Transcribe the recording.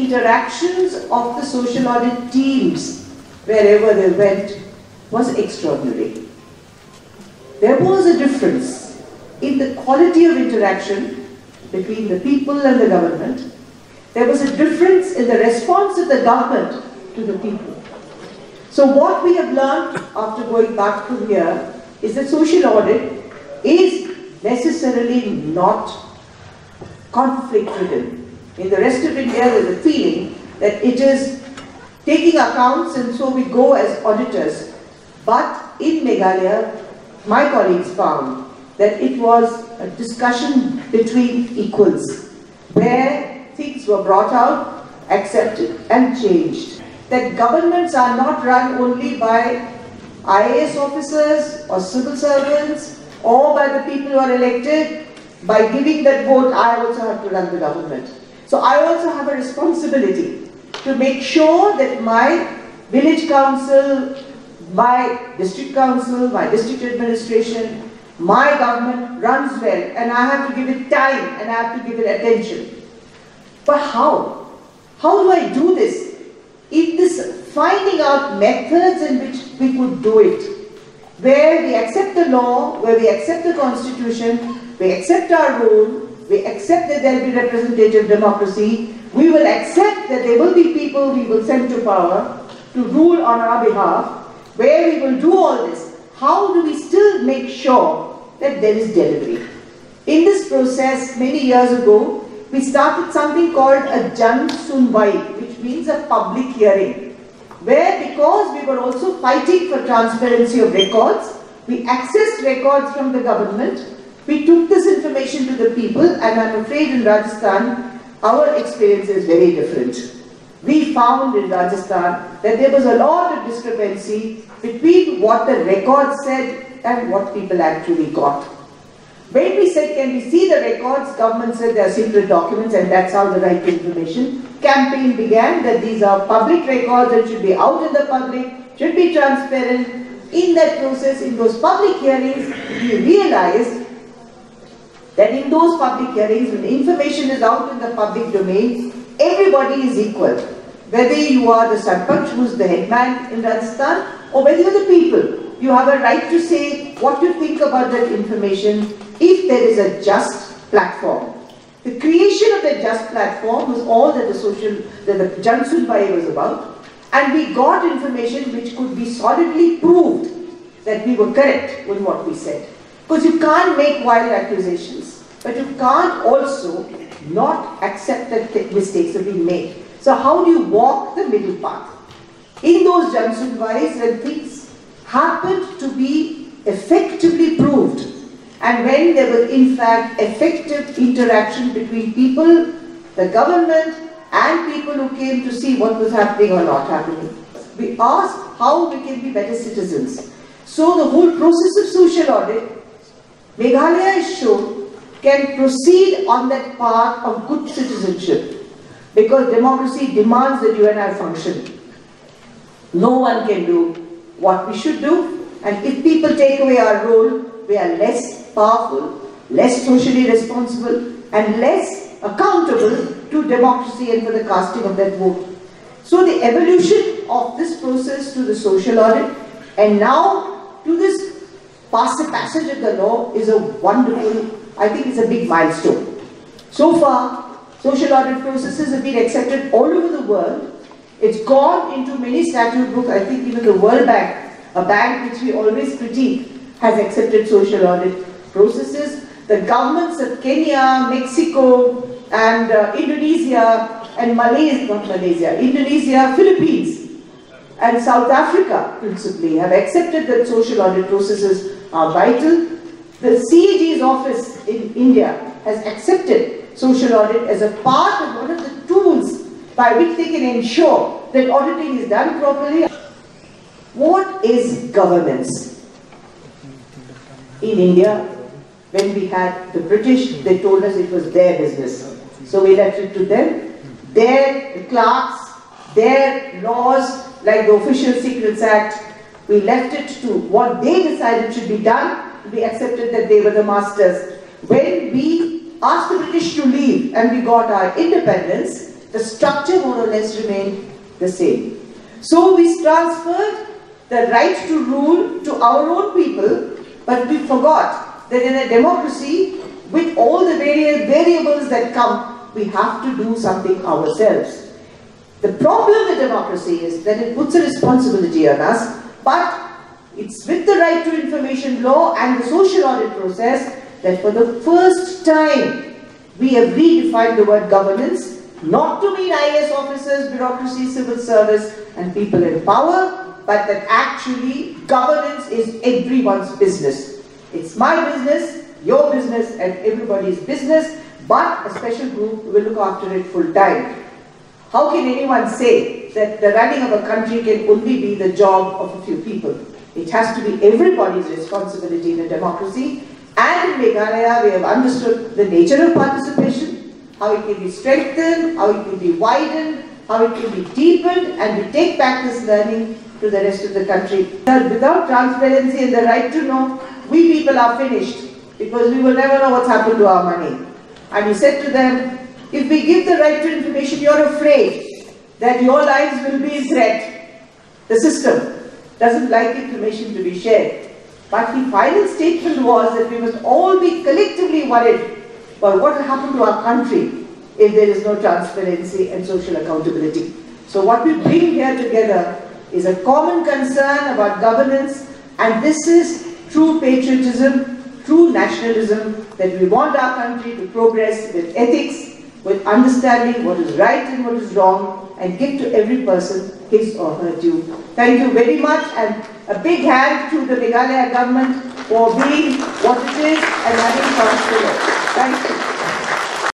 interactions of the social audit teams, wherever they went, was extraordinary. There was a difference in the quality of interaction between the people and the government. There was a difference in the response of the government to the people. So what we have learned after going back from here is that social audit is necessarily not conflict-ridden. In the rest of India, there is a feeling that it is taking accounts and so we go as auditors. But in Meghalaya, my colleagues found that it was a discussion between equals, where things were brought out, accepted and changed. That governments are not run only by IAS officers or civil servants or by the people who are elected. By giving that vote, I also have to run the government. So I also have a responsibility to make sure that my village council, my district council, my district administration, my government runs well, and I have to give it time and I have to give it attention. But how? How do I do this? In this finding out methods in which we could do it, where we accept the law, where we accept the constitution, we accept our role, we accept that there will be representative democracy, we will accept that there will be people we will send to power to rule on our behalf, where we will do all this. How do we still make sure that there is delivery? In this process, many years ago, we started something called a Jan Sunwai, which means a public hearing, where because we were also fighting for transparency of records, we accessed records from the government, we took this information to the people, and I'm afraid in Rajasthan, our experience is very different. We found in Rajasthan that there was a lot of discrepancy between what the records said and what people actually got. When we said, can we see the records, government said they are secret documents and that's how the right to information. Campaign began that these are public records and should be out in the public, should be transparent. In that process, in those public hearings, we realized that in those public hearings, when the information is out in the public domain, everybody is equal. Whether you are the Sarpanch, who is the headman in Rajasthan, or whether you are the people. You have a right to say what you think about that information if there is a just platform. The creation of the just platform was all that the Jan Sunwai was about, and we got information which could be solidly proved that we were correct in what we said. Because you can't make wild accusations, but you can't also not accept that mistakes have been made. So how do you walk the middle path? In those Jan Sunwais, when things happened to be effectively proved, and when there was in fact effective interaction between people, the government and people who came to see what was happening or not happening, we asked how we can be better citizens. So the whole process of social audit, Meghalaya is shown, can proceed on that path of good citizenship, because democracy demands that you and I function. No one can do what we should do, and if people take away our role, we are less powerful, less socially responsible, and less accountable to democracy and for the casting of that vote. So the evolution of this process to the social audit and now to this passage of the law is a wonderful, I think it's a big milestone. So far, social audit processes have been accepted all over the world. It's gone into many statute books. I think even the World Bank, a bank which we always critique, has accepted social audit processes. The governments of Kenya, Mexico, and Indonesia, and Indonesia, Philippines, and South Africa principally have accepted that social audit processes are vital. The CAG's office in India has accepted social audit as a part of one of the tools by which they can ensure that auditing is done properly. What is governance? In India, when we had the British, they told us it was their business. So we left it to them. Their clerks, their laws, like the Official Secrets Act, we left it to what they decided should be done. We accepted that they were the masters. When we asked the British to leave and we got our independence, The structure more or less remained the same. So we transferred the right to rule to our own people, but we forgot that in a democracy, with all the various variables that come, we have to do something ourselves. The problem with democracy is that it puts a responsibility on us, but it's with the right to information law and the social audit process that for the first time we have redefined the word governance, not to mean IAS officers, bureaucracy, civil service and people in power, but that actually governance is everyone's business. It's my business, your business and everybody's business, but a special group will look after it full time. How can anyone say that the running of a country can only be the job of a few people? It has to be everybody's responsibility in a democracy. And in Meghalaya, we have understood the nature of participation, how it can be strengthened, how it can be widened, how it can be deepened, and we take back this learning to the rest of the country. Without transparency and the right to know, we people are finished because we will never know what's happened to our money. And we said to them, if we give the right to information, you're afraid that your lives will be in threat. The system doesn't like information to be shared. But the final statement was that we must all be collectively worried about what will happen to our country if there is no transparency and social accountability. So what we bring here together is a common concern about governance, and this is true patriotism, true nationalism, that we want our country to progress with ethics, with understanding what is right and what is wrong, and give to every person his or her due. Thank you very much, and a big hand to the Meghalaya government for being what it is and having transparency. Thank you.